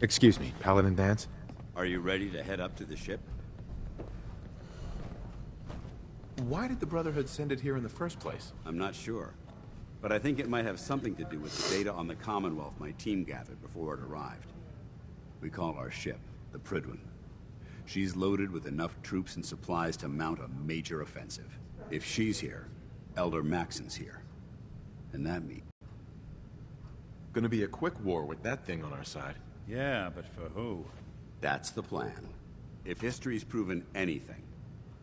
Excuse me, Paladin Danse? Are you ready to head up to the ship? Why did the Brotherhood send it here in the first place? I'm not sure. But I think it might have something to do with the data on the Commonwealth my team gathered before it arrived. We call our ship the Prydwen. She's loaded with enough troops and supplies to mount a major offensive. If she's here, Elder Maxson's here. And that means... Gonna be a quick war with that thing on our side. Yeah, but for who? That's the plan. If history's proven anything,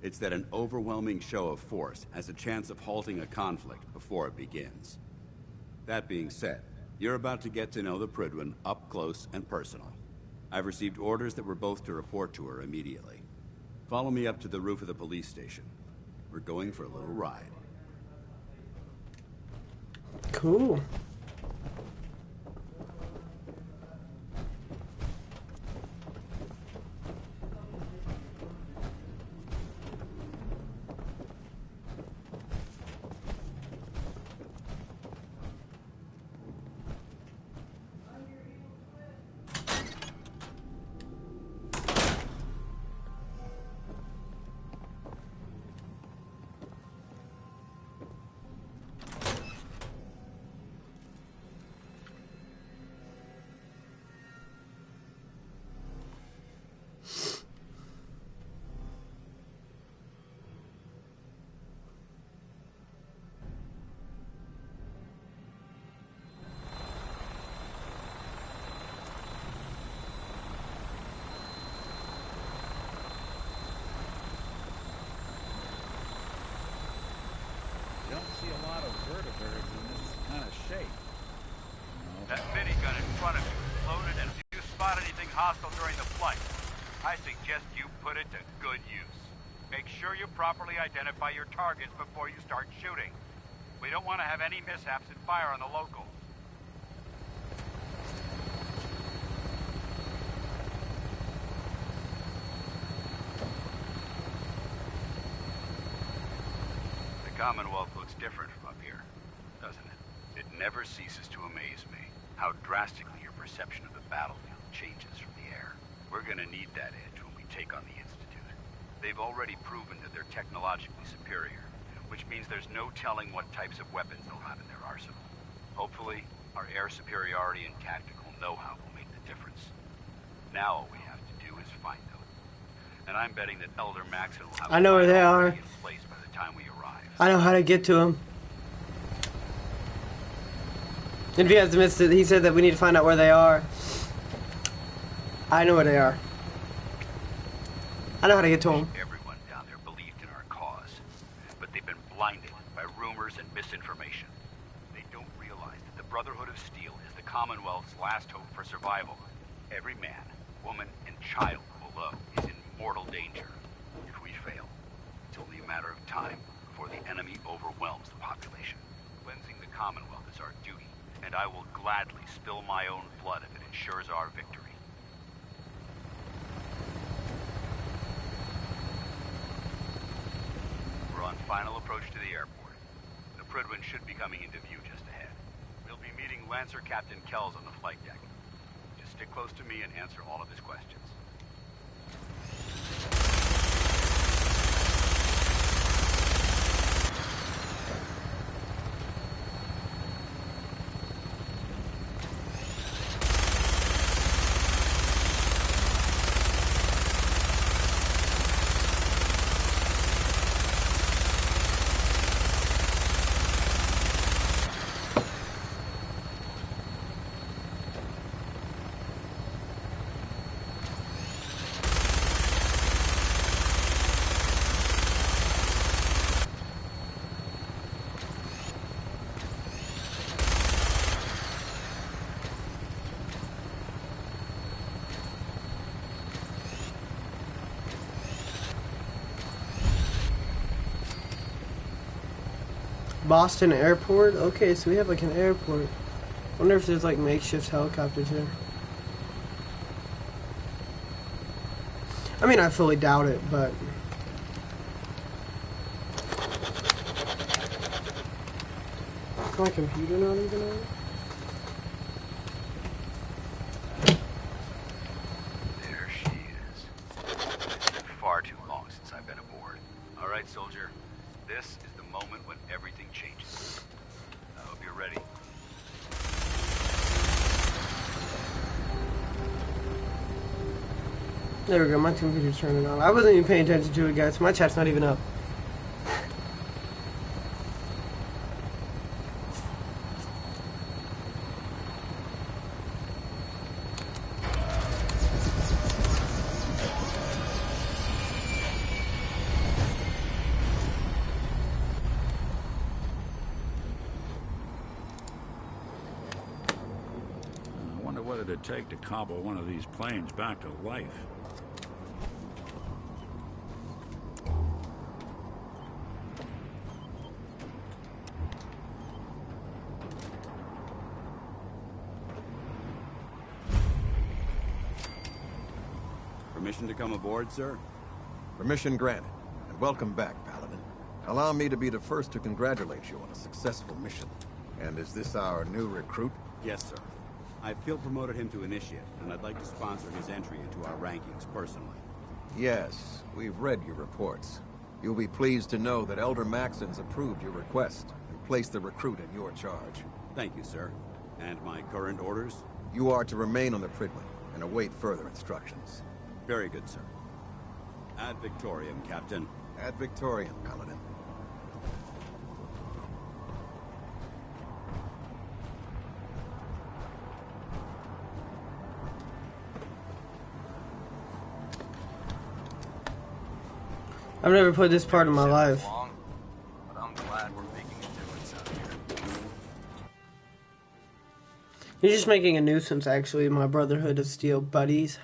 it's that an overwhelming show of force has a chance of halting a conflict before it begins. That being said, you're about to get to know the Prydwen up close and personal. I've received orders that we're both to report to her immediately. Follow me up to the roof of the police station. We're going for a little ride. Cool. You don't see a lot of vertebrates in this kind of shape. That minigun in front of you is loaded, and if you spot anything hostile during the flight, I suggest you put it to good use. Make sure you properly identify your targets before you start shooting. We don't want to have any mishaps and fire on the locals. The Commonwealth looks different from up here, doesn't it? It never ceases to amaze me how drastically your perception of the battlefield changes from the air. We're gonna need that edge when we take on the Institute. They've already proven that they're technologically superior, which means there's no telling what types of weapons they'll have in their arsenal. Hopefully, our air superiority and tactical know-how will make the difference. Now all we have to do is find them. And I'm betting that Elder Maxson will have I know where they are. in place by the time we arrive. I know how to get to him. If you guys missed it, he said that we need to find out where they are. I know where they are. I know how to get to them. Everyone down there believed in our cause, but they've been blinded by rumors and misinformation. They don't realize that the Brotherhood of Steel is the Commonwealth's last hope for survival. Every man, woman, and child below is in mortal danger. If we fail, it's only a matter of time before the enemy overwhelms the population. Cleansing the Commonwealth is our duty, and I will gladly spill my own blood if it ensures our victory. We're on final approach to the airport. The Prydwen should be coming into view just ahead. We'll be meeting Lancer Captain Kells on the flight deck. Just stick close to me and answer all of his questions. Boston Airport? Okay, so we have like an airport. Wonder if there's like makeshift helicopters here. I mean, I fully doubt it, but... Is my computer not even on? There we go, my computer's turning on. I wasn't even paying attention to it, guys. My chat's not even up. I wonder what it'd take to cobble one of these planes back to life. Permission to come aboard, sir? Permission granted, and welcome back, Paladin. Allow me to be the first to congratulate you on a successful mission. And is this our new recruit? Yes, sir. I field promoted him to initiate, and I'd like to sponsor his entry into our rankings personally. Yes, we've read your reports. You'll be pleased to know that Elder Maxon's approved your request and placed the recruit in your charge. Thank you, sir. And my current orders? You are to remain on the Prydwen and await further instructions. Very good, sir. Ad Victoriam, Captain. Ad Victoriam, Paladin. I've never played this part of my life. But I'm glad we're making a difference out here. He's just making a nuisance, actually, my Brotherhood of Steel buddies.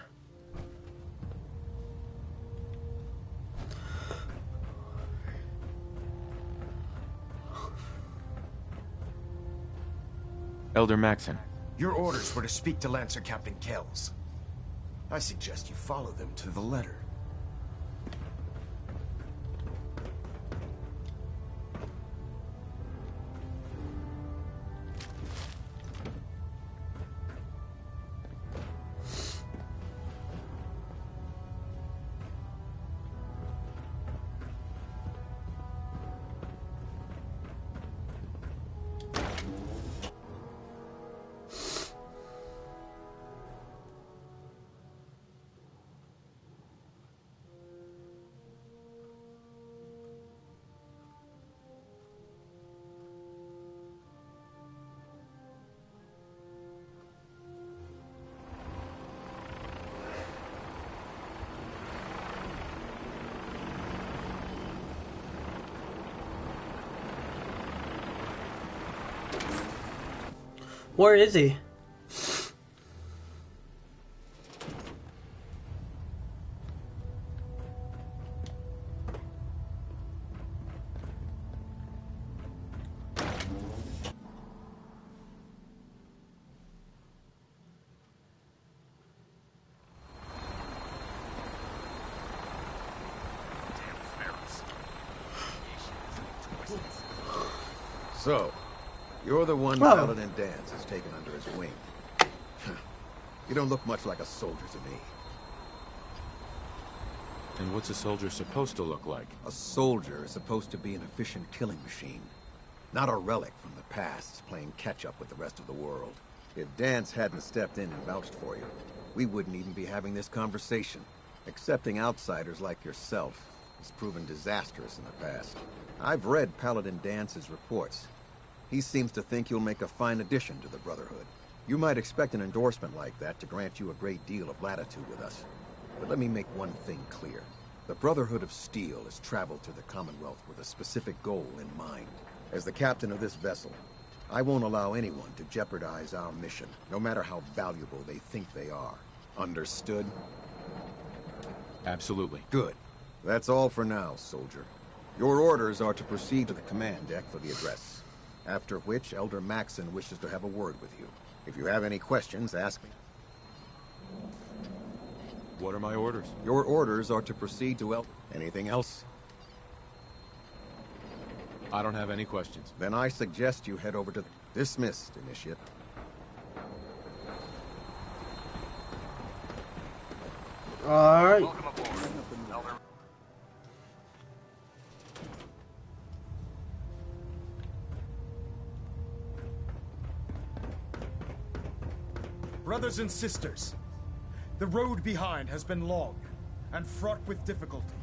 Elder Maxon. Your orders were to speak to Lancer Captain Kells. I suggest you follow them to the letter. Where is he? So, you're the one Paladin Danse has taken under his wing. You don't look much like a soldier to me. And what's a soldier supposed to look like? A soldier is supposed to be an efficient killing machine. Not a relic from the past, playing catch-up with the rest of the world. If Danse hadn't stepped in and vouched for you, we wouldn't even be having this conversation. Accepting outsiders like yourself has proven disastrous in the past. I've read Paladin Dance's reports. He seems to think you'll make a fine addition to the Brotherhood. You might expect an endorsement like that to grant you a great deal of latitude with us. But let me make one thing clear. The Brotherhood of Steel has traveled to the Commonwealth with a specific goal in mind. As the captain of this vessel, I won't allow anyone to jeopardize our mission, no matter how valuable they think they are. Understood? Absolutely. Good. That's all for now, soldier. Your orders are to proceed to the command deck for the address. After which, Elder Maxon wishes to have a word with you. If you have any questions, ask me. What are my orders? Your orders are to proceed to Anything else? I don't have any questions. Then I suggest you head over to the... Dismissed, Initiate. Alright. Welcome aboard, Elder. Brothers and sisters, the road behind has been long and fraught with difficulty.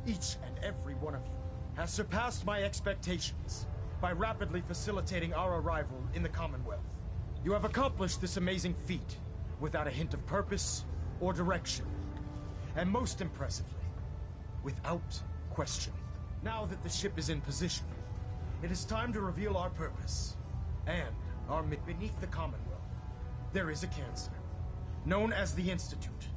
Each and every one of you has surpassed my expectations by rapidly facilitating our arrival in the Commonwealth. You have accomplished this amazing feat without a hint of purpose or direction. And most impressively, without question. Now that the ship is in position, it is time to reveal our purpose and our beneath the Commonwealth. There is a cancer, known as the Institute.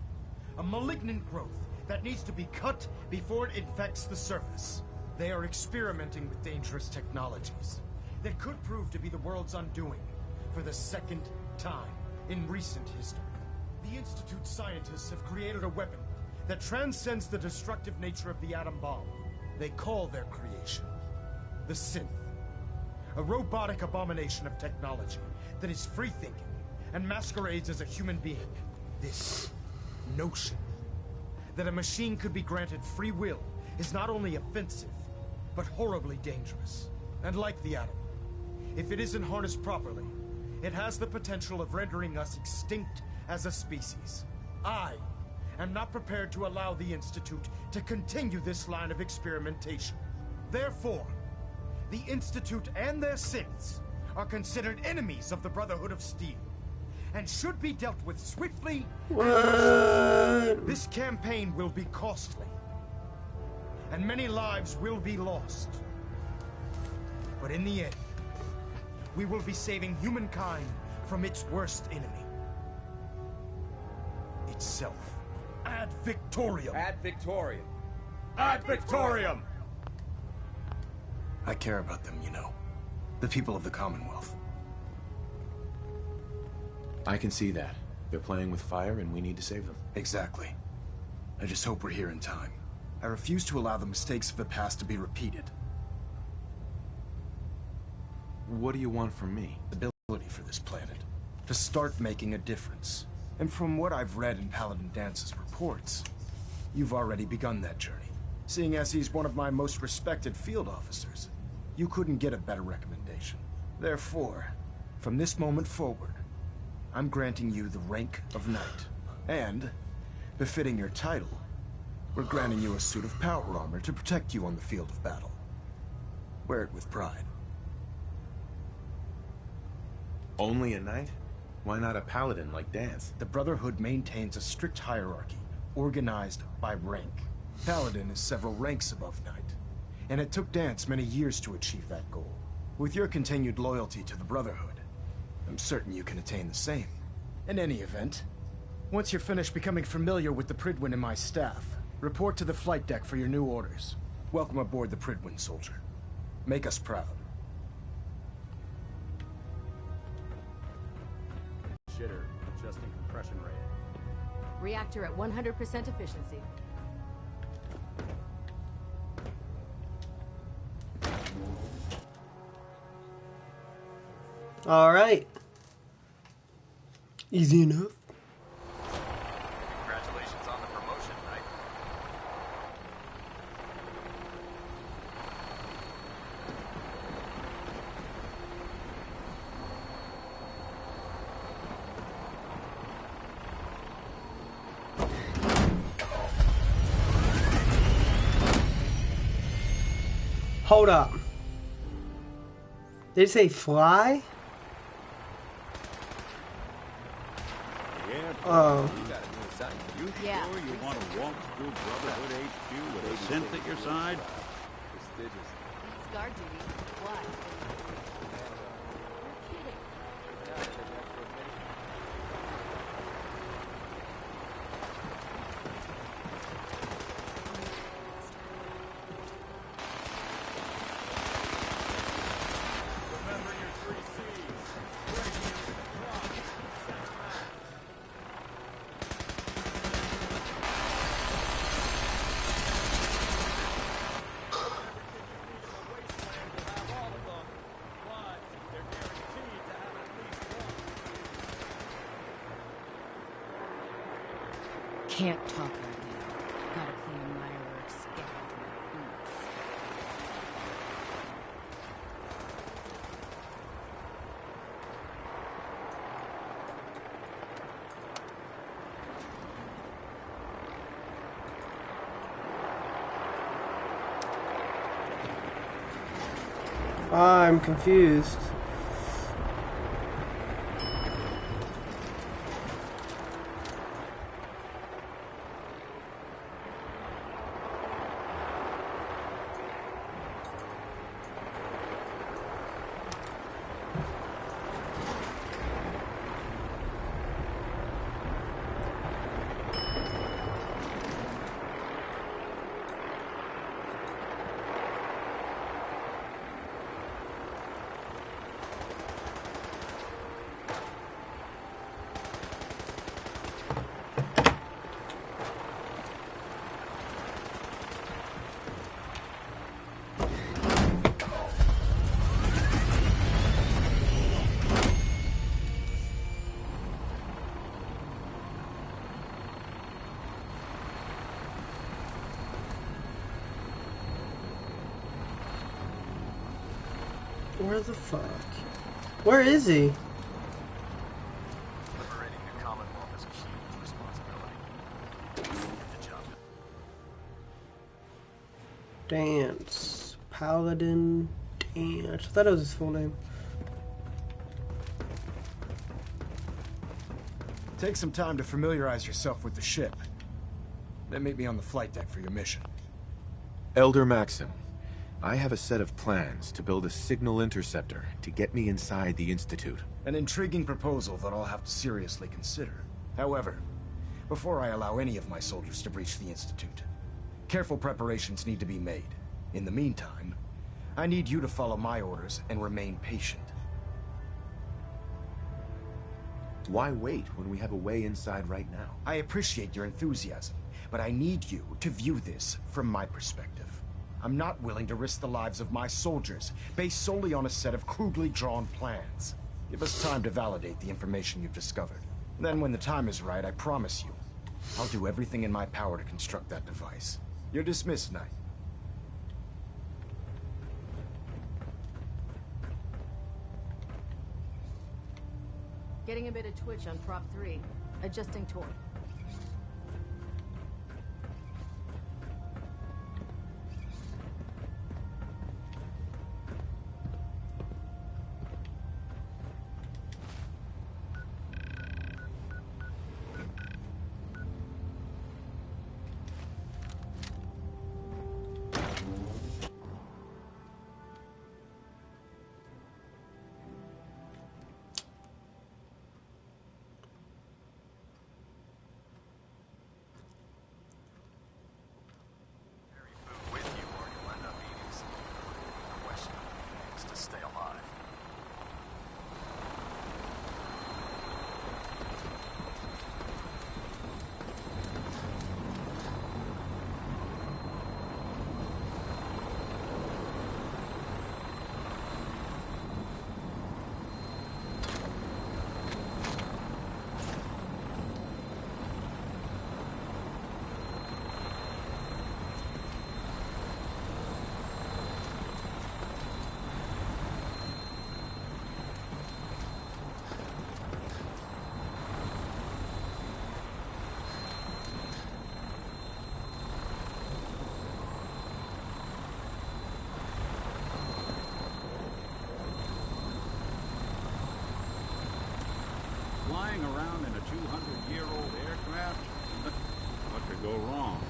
A malignant growth that needs to be cut before it infects the surface. They are experimenting with dangerous technologies that could prove to be the world's undoing for the second time in recent history. The Institute scientists have created a weapon that transcends the destructive nature of the atom bomb. They call their creation the Synth. A robotic abomination of technology that is free-thinking and masquerades as a human being. This notion that a machine could be granted free will is not only offensive, but horribly dangerous. And like the atom, if it isn't harnessed properly, it has the potential of rendering us extinct as a species. I am not prepared to allow the Institute to continue this line of experimentation. Therefore, the Institute and their synths are considered enemies of the Brotherhood of Steel, and should be dealt with swiftly and mercilessly. This campaign will be costly, and many lives will be lost. But in the end, we will be saving humankind from its worst enemy. Itself. Ad Victoriam! Ad Victoriam. Ad Victoriam! I care about them, you know. The people of the Commonwealth. I can see that. They're playing with fire and we need to save them. Exactly. I just hope we're here in time. I refuse to allow the mistakes of the past to be repeated. What do you want from me? The ability for this planet to start making a difference. And from what I've read in Paladin Dance's reports, you've already begun that journey. Seeing as he's one of my most respected field officers, you couldn't get a better recommendation. Therefore, from this moment forward, I'm granting you the rank of Knight. And, befitting your title, we're granting you a suit of power armor to protect you on the field of battle. Wear it with pride. Only a knight? Why not a paladin like Dance? The Brotherhood maintains a strict hierarchy, organized by rank. Paladin is several ranks above Knight, and it took Dance many years to achieve that goal. With your continued loyalty to the Brotherhood, I'm certain you can attain the same. In any event, once you're finished becoming familiar with the Prydwen and my staff, report to the flight deck for your new orders. Welcome aboard the Prydwen, soldier. Make us proud. Shitter, adjusting compression rate. Reactor at 100% efficiency. All right. Easy enough. Congratulations on the promotion, Knight. Hold up. Did it say fly? Oh. Yeah. Sure you want to walk through Brotherhood HQ with a synth at your side? It's guard duty. Why? You're kidding. Can't talk right now. Gotta clean a Mirelurk scab off my boots. I'm confused. Where the fuck? Where is he? Liberating the Commonwealth is a huge responsibility. Get the job done. Dance. Paladin Dance. I thought it was his full name. Take some time to familiarize yourself with the ship. Then meet me on the flight deck for your mission. Elder Maxim, I have a set of plans to build a signal interceptor to get me inside the Institute. An intriguing proposal that I'll have to seriously consider. However, before I allow any of my soldiers to breach the Institute, careful preparations need to be made. In the meantime, I need you to follow my orders and remain patient. Why wait when we have a way inside right now? I appreciate your enthusiasm, but I need you to view this from my perspective. I'm not willing to risk the lives of my soldiers based solely on a set of crudely drawn plans. Give us time to validate the information you've discovered. Then when the time is right, I promise you, I'll do everything in my power to construct that device. You're dismissed, Knight. Getting a bit of twitch on prop 3. Adjusting torque. With you, or you'll end up eating some questionable things to stay alive. Flying around in a 200-year-old aircraft? What could go wrong?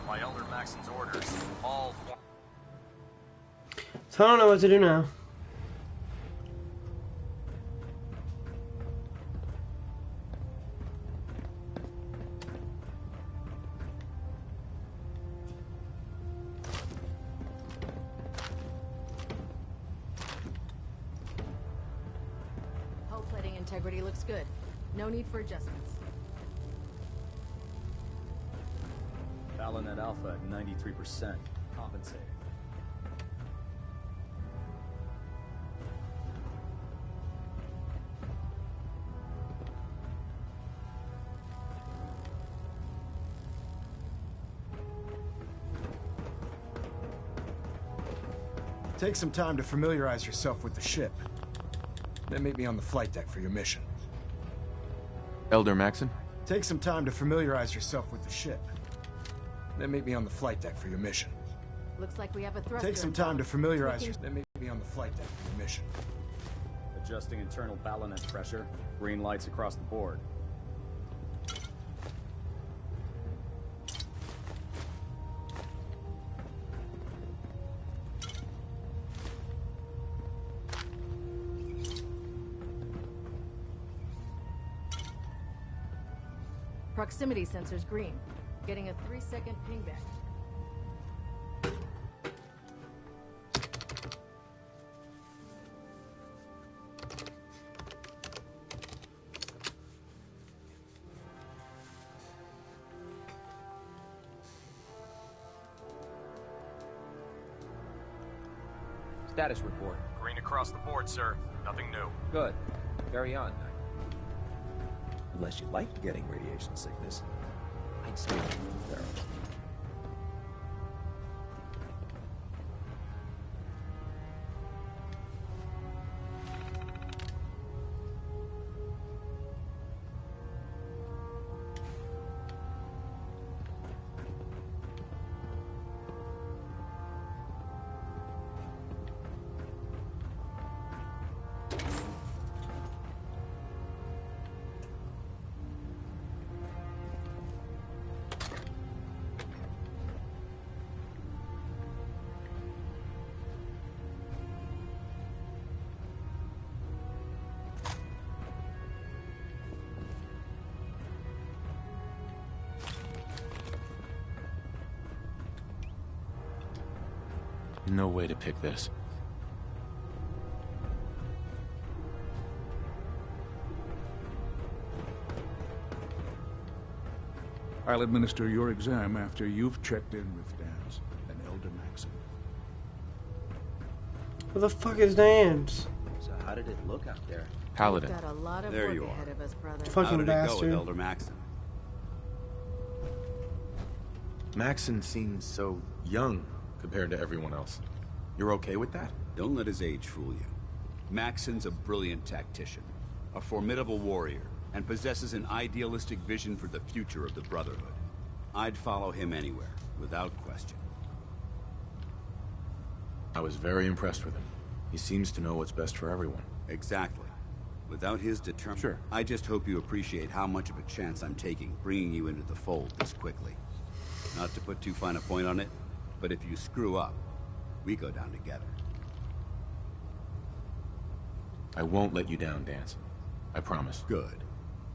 By Elder Maxon's orders, all form So I don't know what to do now. Hull plating integrity looks good. No need for adjustments. Balonet Alpha at 93%. Compensating. Take some time to familiarize yourself with the ship. Then meet me on the flight deck for your mission. Elder Maxon? Take some time to familiarize yourself with the ship. Then meet me on the flight deck for your mission. Looks like we have a thruster. Take some time to familiarize yourself. Then meet me on the flight deck for your mission. Adjusting internal balance pressure. Green lights across the board. Proximity sensor's green. Getting a 3-second pingback. Status report. Green across the board, sir. Nothing new. Good. Carry on. Unless you like getting radiation sickness, I'd stay away from Pharaoh. No way to pick this. I'll administer your exam after you've checked in with Dan's and Elder Maxon. Where the fuck is Dan's? So how did it look out there? Paladin. We've got a lot of There work you ahead are. of us, brother. How Fucking did it go with bastard. Elder Maxon? Maxon seems so young compared to everyone else. You're okay with that? Don't let his age fool you. Maxon's a brilliant tactician, a formidable warrior, and possesses an idealistic vision for the future of the Brotherhood. I'd follow him anywhere, without question. I was very impressed with him. He seems to know what's best for everyone. Exactly. Without his determination, Sure. I just hope you appreciate how much of a chance I'm taking bringing you into the fold this quickly. Not to put too fine a point on it, but if you screw up, we go down together. I won't let you down, Dance. I promise. Good.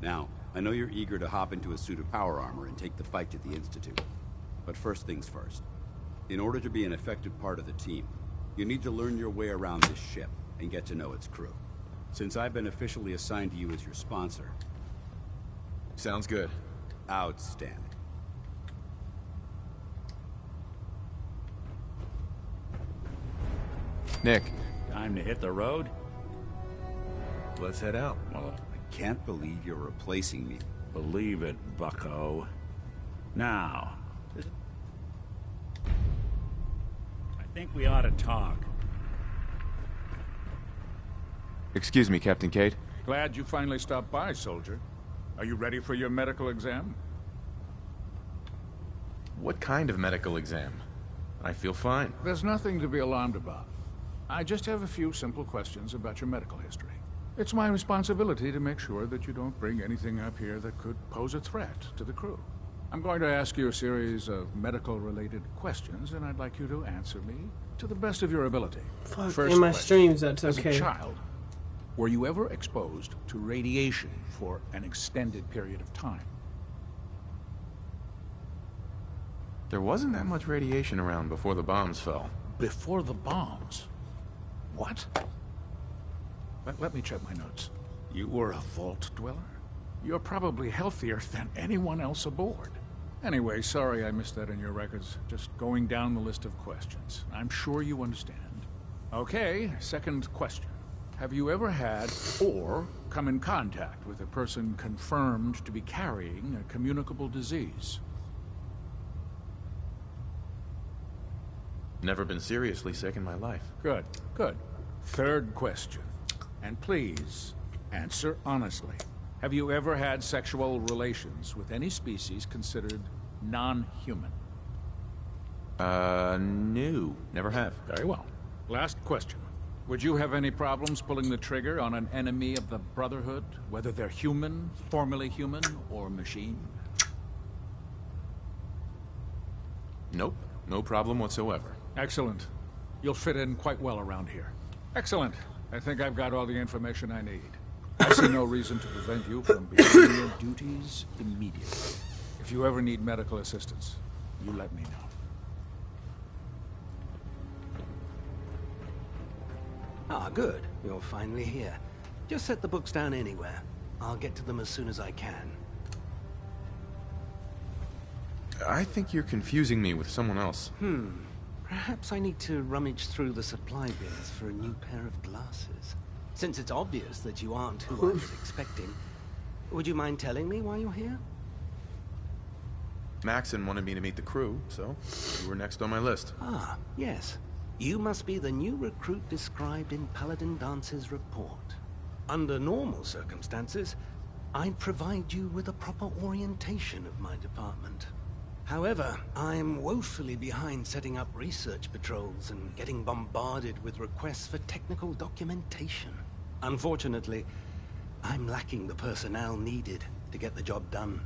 Now, I know you're eager to hop into a suit of power armor and take the fight to the Institute. But first things first. In order to be an effective part of the team, you need to learn your way around this ship and get to know its crew. Since I've been officially assigned to you as your sponsor... Sounds good. Outstanding. Nick, Time to hit the road? let's head out. Well, I can't believe you're replacing me. believe it, bucko. Now, I think we ought to talk. Excuse me, Captain Cade. Glad you finally stopped by, soldier. Are you ready for your medical exam? What kind of medical exam? I feel fine. There's nothing to be alarmed about. I just have a few simple questions about your medical history. It's my responsibility to make sure that you don't bring anything up here that could pose a threat to the crew. I'm going to ask you a series of medical-related questions, and I'd like you to answer me to the best of your ability. Fuck, First in my question. streams, that's As okay. a child, were you ever exposed to radiation for an extended period of time? There wasn't that much radiation around before the bombs fell. Before the bombs? What? Let me check my notes. You were a vault dweller? You're probably healthier than anyone else aboard. Anyway, sorry I missed that in your records. Just going down the list of questions. I'm sure you understand. Okay, second question. Have you ever had or come in contact with a person confirmed to be carrying a communicable disease? Never been seriously sick in my life. Good, good. Third question. And please, answer honestly. Have you ever had sexual relations with any species considered non-human? No. Never have. Very well. Last question. Would you have any problems pulling the trigger on an enemy of the Brotherhood, whether they're human, formerly human, or machine? Nope. No problem whatsoever. Excellent. You'll fit in quite well around here. Excellent. I think I've got all the information I need. I see no reason to prevent you from beginning your duties immediately. If you ever need medical assistance, you let me know. Ah, good. You're finally here. Just set the books down anywhere. I'll get to them as soon as I can. I think you're confusing me with someone else. Perhaps I need to rummage through the supply bins for a new pair of glasses. Since it's obvious that you aren't who I was expecting, would you mind telling me why you're here? Maxon wanted me to meet the crew, so you were next on my list. Ah, yes. You must be the new recruit described in Paladin Dance's report. Under normal circumstances, I'd provide you with a proper orientation of my department. However, I'm woefully behind setting up research patrols and getting bombarded with requests for technical documentation. Unfortunately, I'm lacking the personnel needed to get the job done.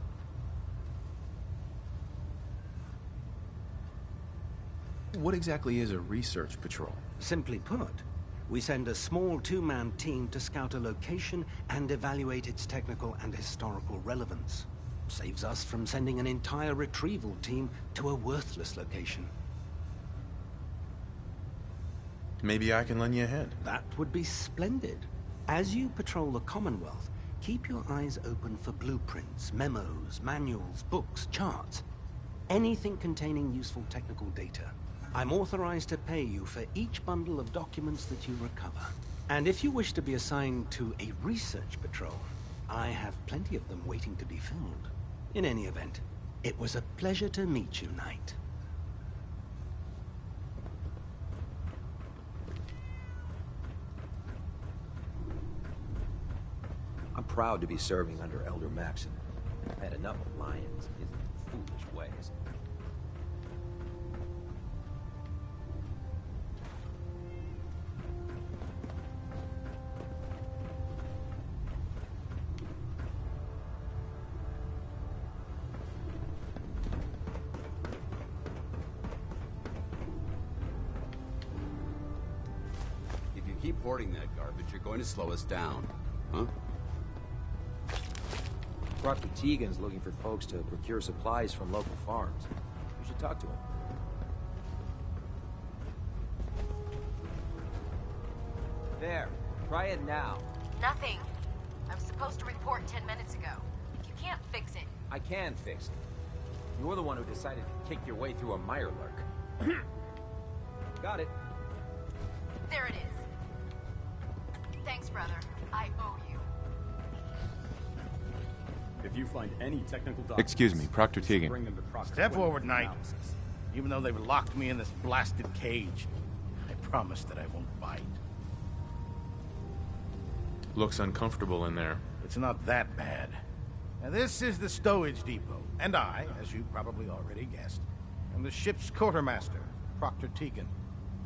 What exactly is a research patrol? Simply put, we send a small two-man team to scout a location and evaluate its technical and historical relevance. Saves us from sending an entire retrieval team to a worthless location. Maybe I can lend you a hand. That would be splendid. As you patrol the Commonwealth, keep your eyes open for blueprints, memos, manuals, books, charts. Anything containing useful technical data. I'm authorized to pay you for each bundle of documents that you recover. And if you wish to be assigned to a research patrol, I have plenty of them waiting to be filled. In any event, it was a pleasure to meet you, Knight. I'm proud to be serving under Elder Maxon. I had enough of Lyons and his foolish ways. If you keep hoarding that garbage, you're going to slow us down. Huh? Proctor Tegan's looking for folks to procure supplies from local farms. You should talk to him. There. Try it now. Nothing. I was supposed to report 10 minutes ago. You can't fix it. I can fix it. You're the one who decided to kick your way through a Mirelurk. Got it. There it is. Thanks, brother. I owe you. If you find any technical documents... Excuse me, Proctor Tegan. Bring them to Proctor Step Quinn forward, for Knight. analysis. Even though they've locked me in this blasted cage, I promise that I won't bite. Looks uncomfortable in there. It's not that bad. Now, this is the stowage depot, and I, as you probably already guessed, am the ship's quartermaster, Proctor Tegan.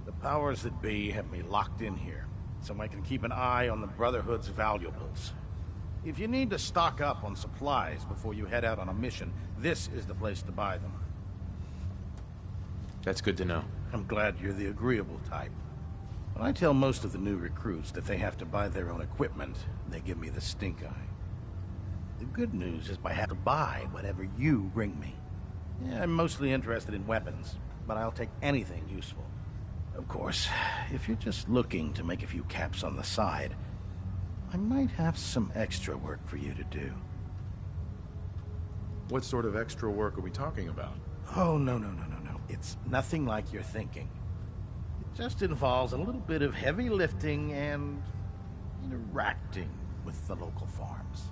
The powers that be have me locked in here, so I can keep an eye on the Brotherhood's valuables. If you need to stock up on supplies before you head out on a mission, this is the place to buy them. That's good to know. I'm glad you're the agreeable type. When I tell most of the new recruits that they have to buy their own equipment, they give me the stink eye. The good news is I have to buy whatever you bring me. Yeah, I'm mostly interested in weapons, but I'll take anything useful. Of course, if you're just looking to make a few caps on the side, I might have some extra work for you to do. What sort of extra work are we talking about? Oh, no. It's nothing like you're thinking. It just involves a little bit of heavy lifting and interacting with the local farms.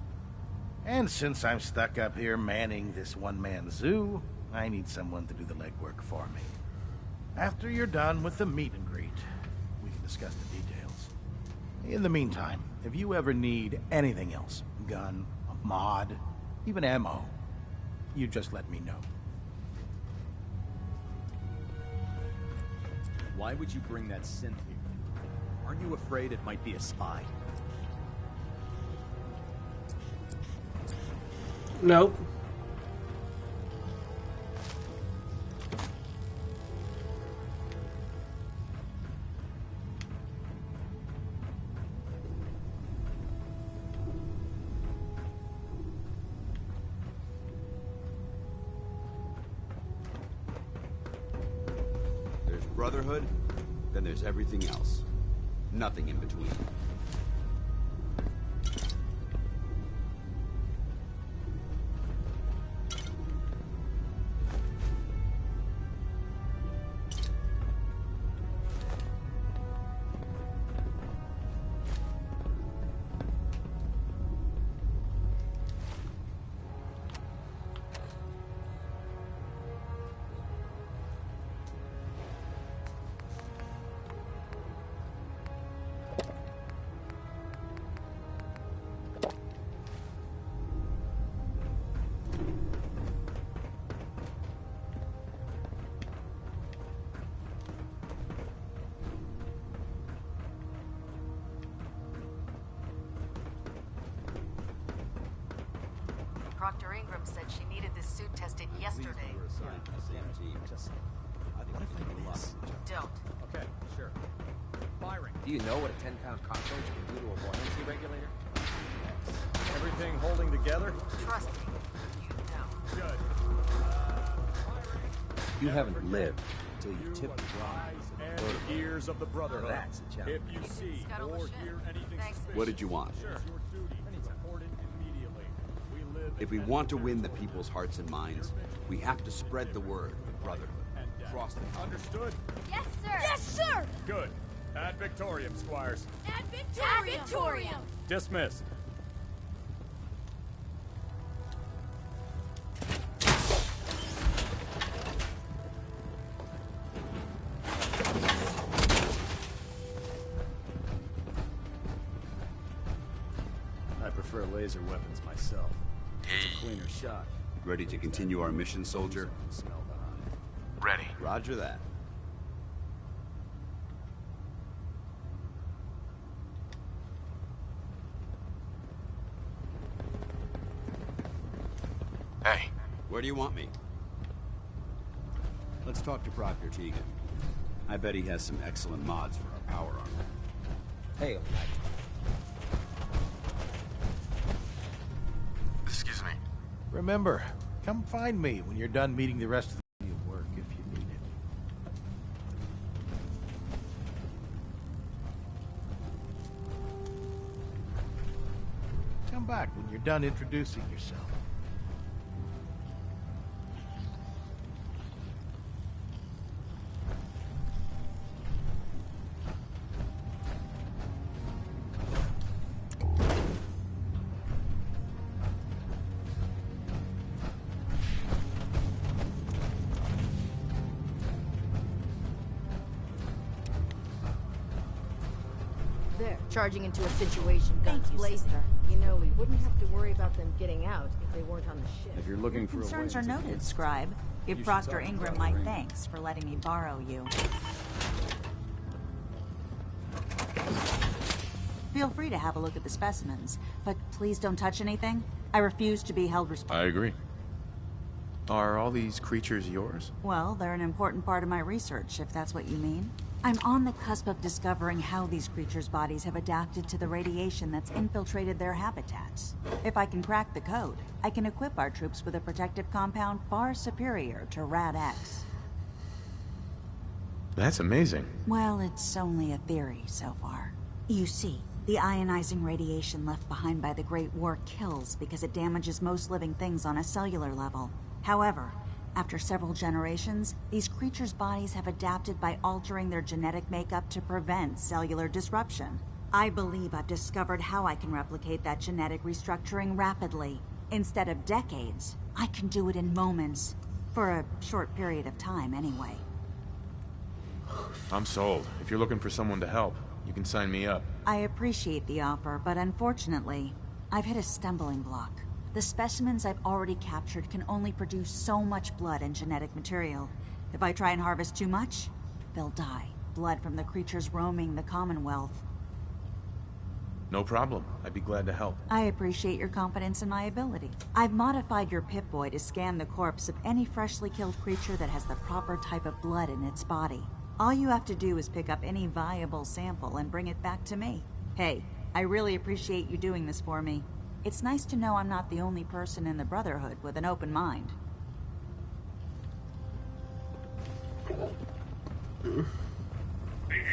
And since I'm stuck up here manning this one-man zoo, I need someone to do the legwork for me. After you're done with the meet and greet, we can discuss the details. In the meantime, if you ever need anything else, gun, a mod, even ammo, you just let me know. Why would you bring that synth here? Aren't you afraid it might be a spy? Nope. There's Brotherhood, then there's everything else. Nothing in between. Proctor Ingram said she needed this suit tested yesterday. What if I miss? Don't. Okay, sure. Firing. Do you know what a 10-pound cockroach can do to a buoyancy regulator? Everything holding together? Trust me, you know. Good. You haven't lived until you tip the And the ears of the Brotherhood. That's a challenge. If you see or hear anything suspicious, What did you want? it's your duty to report it immediately. We live If we want to win the people's hearts and minds, we have to spread the word of the Brotherhood. Across the continent. Understood? Yes, sir. Yes, sir. Good. Ad Victorium, Squires. Ad Victorium. Ad Victorium. Dismissed. I prefer laser weapons myself. It's a cleaner shot. Ready to continue our mission, soldier? Smell behind. Ready. Roger that. Hey. Where do you want me? Let's talk to Proctor Tegan. I bet he has some excellent mods for our power armor. Hey, Excuse me. Remember, come find me when you're done meeting the rest of the work if you need it. Come back when you're done introducing yourself. There, charging into a situation, guns blazing. You know, we wouldn't have to worry about them getting out if they weren't on the ship. If you're looking for a way Concerns are to noted, Scribe. Give You should Proctor talk to Ingram Dr. my Ingram. thanks for letting me borrow you. Feel free to have a look at the specimens, but please don't touch anything. I refuse to be held responsible. I agree. Are all these creatures yours? Well, they're an important part of my research, if that's what you mean. I'm on the cusp of discovering how these creatures' bodies have adapted to the radiation that's infiltrated their habitats. If I can crack the code, I can equip our troops with a protective compound far superior to Rad-X. That's amazing. Well, it's only a theory so far. You see, the ionizing radiation left behind by the Great War kills because it damages most living things on a cellular level. However, after several generations, these creatures' bodies have adapted by altering their genetic makeup to prevent cellular disruption. I believe I've discovered how I can replicate that genetic restructuring rapidly. Instead of decades, I can do it in moments. For a short period of time, anyway. I'm sold. If you're looking for someone to help, you can sign me up. I appreciate the offer, but unfortunately, I've hit a stumbling block. The specimens I've already captured can only produce so much blood and genetic material. If I try and harvest too much, they'll die. Blood from the creatures roaming the Commonwealth. No problem. I'd be glad to help. I appreciate your confidence in my ability. I've modified your Pip-Boy to scan the corpse of any freshly killed creature that has the proper type of blood in its body. All you have to do is pick up any viable sample and bring it back to me. Hey, I really appreciate you doing this for me. It's nice to know I'm not the only person in the Brotherhood with an open mind. The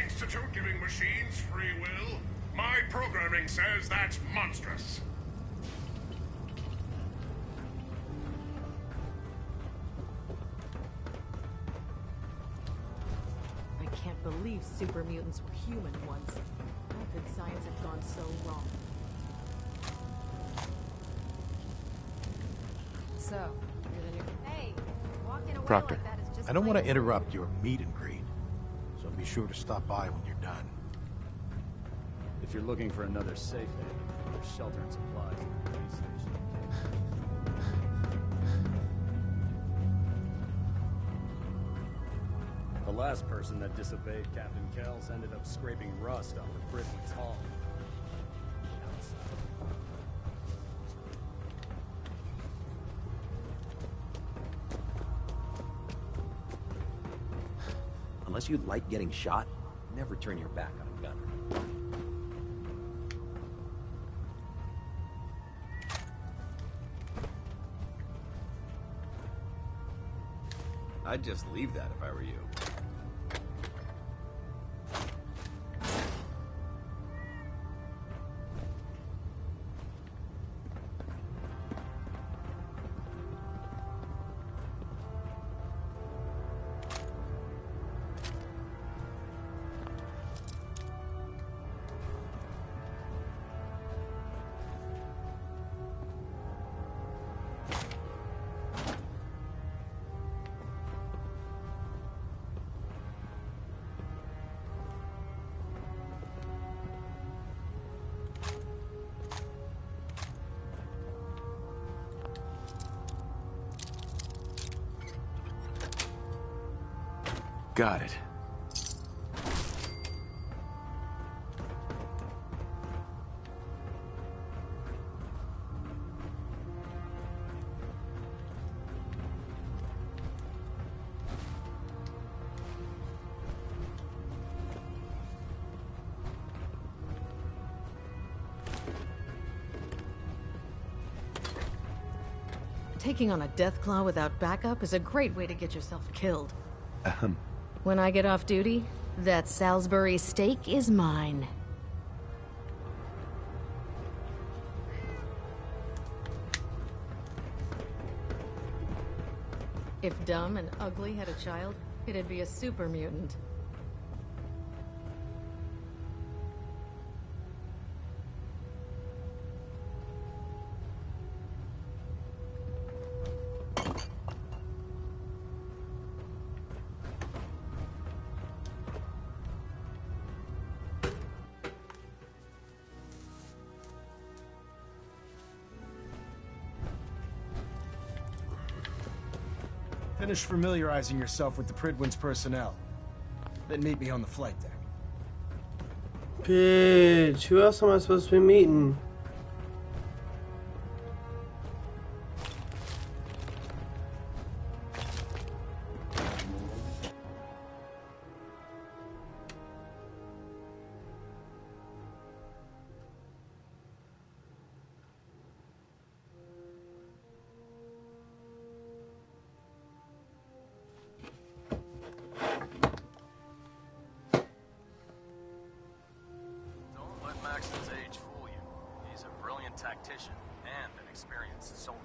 Institute giving machines free will? My programming says that's monstrous. I can't believe super mutants were human once. How could science have gone so wrong? So, you're the new... Hey, walking away Proctor. like that is just I don't want to plain interrupt your meet and greet, so be sure to stop by when you're done. If you're looking for another safe haven, there's shelter and supplies at the police station. The last person that disobeyed Captain Kells ended up scraping rust off of Britwin's hull. Unless you like getting shot, never turn your back on a gunner. I'd just leave that if I were you. Got it. Taking on a Deathclaw without backup is a great way to get yourself killed. Ahem. When I get off duty, that Salisbury steak is mine. If Dumb and Ugly had a child, it'd be a super mutant. Finish familiarizing yourself with the Prydwen's personnel. Then meet me on the flight deck. Bitch, who else am I supposed to be meeting? Don't let Maxon's age fool you. He's a brilliant tactician and an experienced soldier.